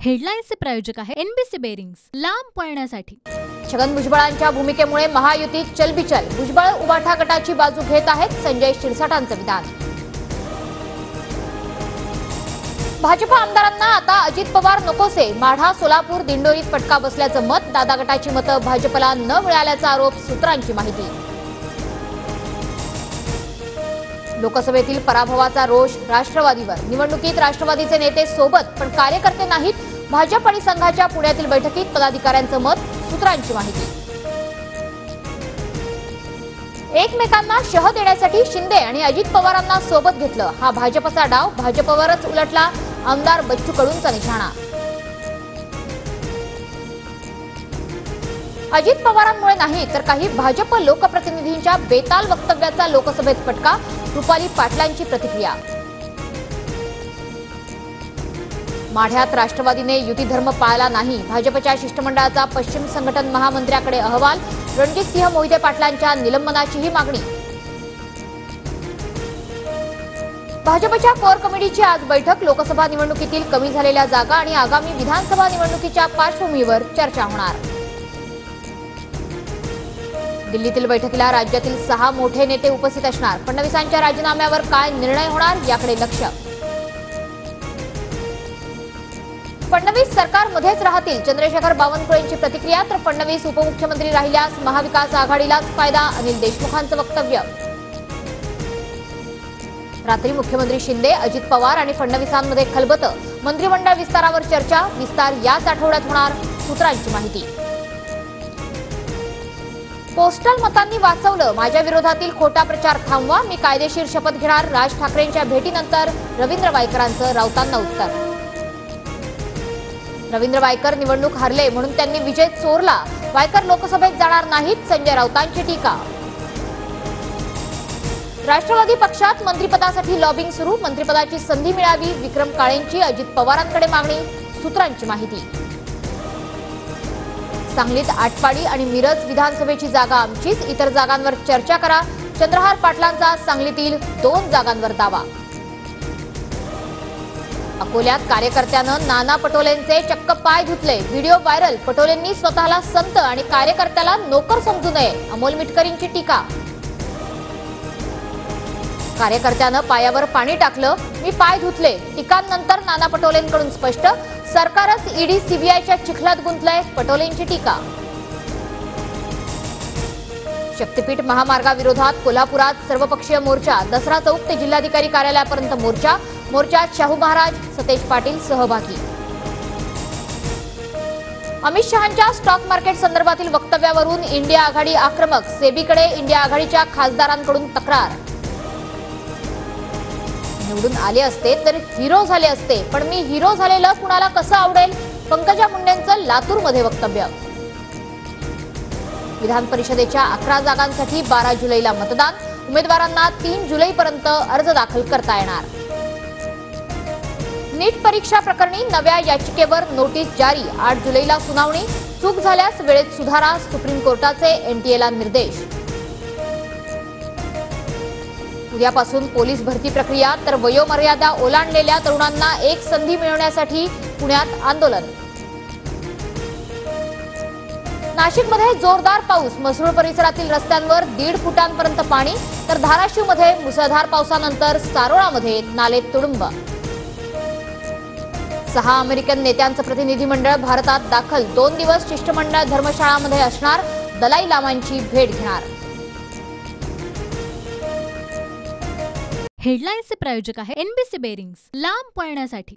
हेडलाईन्सचे प्रायोजक आहे NBC bearings, लांब पळण्यासाठी। छगन भुजबळांच्या भूमिकेमुळे महायुतीत चलबिचल, भुजबळ उबाठा गटाची बाजू घेत आहेत संजय शिरसाटांचं विधान। भाजप आमदारांना आता अजित पवार नकोसे, माढा, सोलापूर, दिंडोरीत फटका बसल्याचं मत, दादा गटाची मतं भाजपला न मिळाल्याचा आरोप, सूत्रांची माहिती। लोकसभेतील पराभवाचा रोष राष्ट्रवादीवर, निवडणुकीत राष्ट्रवादीचे नेते सोबत पण कार्यकर्ते नाहीत, भाजप आणि संघाच्या पुण्यातील बैठकीत पदाधिकाऱ्यांचं मत, सूत्रांची माहिती। एकमेकांना शह देण्यासाठी शिंदे आणि अजित पवारांना सोबत घेतलं, हा भाजपचा डाव, भाजपवरच उलटला आमदार बच्चू कडूंचा निशाणा। अजित पवारांमुळे नाही तर काही भाजप लोकप्रतिनिधींच्या बेताल वक्तव्याचा लोकसभेत फटका, रुपाली पाटलांची प्रतिक्रिया। माढ्यात राष्ट्रवादीने युती धर्म पाळला नाही, भाजपच्या शिष्टमंडळाचा पश्चिम संघटन महामंत्र्याकडे अहवाल, रणजितसिंह मोहिते पाटलांच्या निलंबनाचीही मागणी। भाजपच्या कोर कमिटीची आज बैठक, लोकसभा निवडणुकीतील कमी झालेल्या जागा आणि आगामी विधानसभा निवडणुकीच्या पार्श्वभूमीवर चर्चा होणार। दिल्लीतील बैठकीला राज्यातील 6 मोठे नेते उपस्थित असणार, फडणवीसांच्या राजीनाम्यावर काय निर्णय होणार याकडे लक्ष। फडणवीस सरकारमध्येच राहतील, चंद्रशेखर बावनकुळेंची प्रतिक्रिया, तर फडणवीस उपमुख्यमंत्री राहिल्यास महाविकास आघाडीलाच फायदा, अनिल देशमुखांचं वक्तव्य। रात्री मुख्यमंत्री शिंदे, अजित पवार आणि फडणवीसांमध्ये खलबतं, मंत्रिमंडळ विस्तारावर चर्चा, विस्तार याच आठवड्यात होणार, सूत्रांची माहिती। पोस्टल मतांनी वाचवलं, माझ्या विरोधातील खोटा प्रचार थांबवा, मी कायदेशीर शपथ घेणार, राज ठाकरेंच्या भेटीनंतर रवींद्र वायकरांचं राऊतांना उत्तर। रवींद्र वायकर निवडणूक हरले म्हणून त्यांनी विजय चोरला, वायकर लोकसभेत जाणार नाहीत, संजय राऊतांची टीका। राष्ट्रवादी पक्षात मंत्रिपदासाठी लॉबिंग सुरू, मंत्रिपदाची संधी मिळावी, विक्रम काळेंची अजित पवारांकडे मागणी, सूत्रांची माहिती। सांगलीत आटपाडी आणि मिरज विधानसभेची जागा आमचीच, इतर जागांवर चर्चा करा, चंद्रहार पाटलांचा सांगलीतील 2 जागांवर दावा। अकोल्यात कार्यकर्त्यानं नाना पटोलेंचे चक्क पाय धुतले, व्हिडिओ व्हायरल, पटोलेंनी स्वतःला संत आणि कार्यकर्त्याला नोकर समजू नये, अमोल मिटकरींची टीका। कार्यकर्त्यानं पायावर पाणी टाकलं, मी पाय धुतले, टीकांनंतर नाना पटोलेंकडून स्पष्ट, सरकारच ईडी सीबीआयच्या चिखलात गुंतलंय, पटोलेंची टीका। शक्तीपीठ महामार्गाविरोधात कोल्हापुरात सर्वपक्षीय मोर्चा, दसरा चौक ते जिल्हाधिकारी कार्यालयापर्यंत मोर्चा, मोर्चात शाहू महाराज, सतेज पाटील सहभागी। अमित शहांच्या स्टॉक मार्केट संदर्भातील वक्तव्यावरून इंडिया आघाडी आक्रमक, सेबीकडे इंडिया आघाडीच्या खासदारांकडून तक्रार। निवडून आले असते तर हिरो झाले असते, पण मी हिरो झालेलं कुणाला कसं आवडेल, पंकजा मुंडेंचं लातूरमध्ये वक्तव्य। विधान परिषदेच्या 11 जागांसाठी 12 जुलैला मतदान, उमेदवारांना 3 जुलैपर्यंत अर्ज दाखल करता येणार। नीट परीक्षा प्रकरणी नव्या याचिकेवर नोटीस जारी, 8 जुलैला सुनावणी, चूक झाल्यास वेळेत सुधारा, सुप्रीम कोर्टाचे एनटीएला निर्देश। उद्यापासून पोलीस भरती प्रक्रिया, तर वयोमर्यादा ओलांडलेल्या तरुणांना एक संधी मिळवण्यासाठी पुण्यात आंदोलन। नाशिकमध्ये जोरदार पाऊस, म्हसरूळ परिसरातील रस्त्यांवर 1.5 फुटांपर्यंत पाणी, तर धाराशिवमध्ये मुसळधार पावसानंतर सारोळामध्ये नाले तुडुंब। 6 अमेरिकन नेत्यांचं प्रतिनिधी मंडळ भारतात दाखल, 2 दिवस शिष्टमंडळ धर्मशाळामध्ये असणार, दलाई लामांची भेट घेणार। हेडलाईन्सचे प्रायोजक आहे एनबीसी बेरिंग्स, लांब पळण्यासाठी।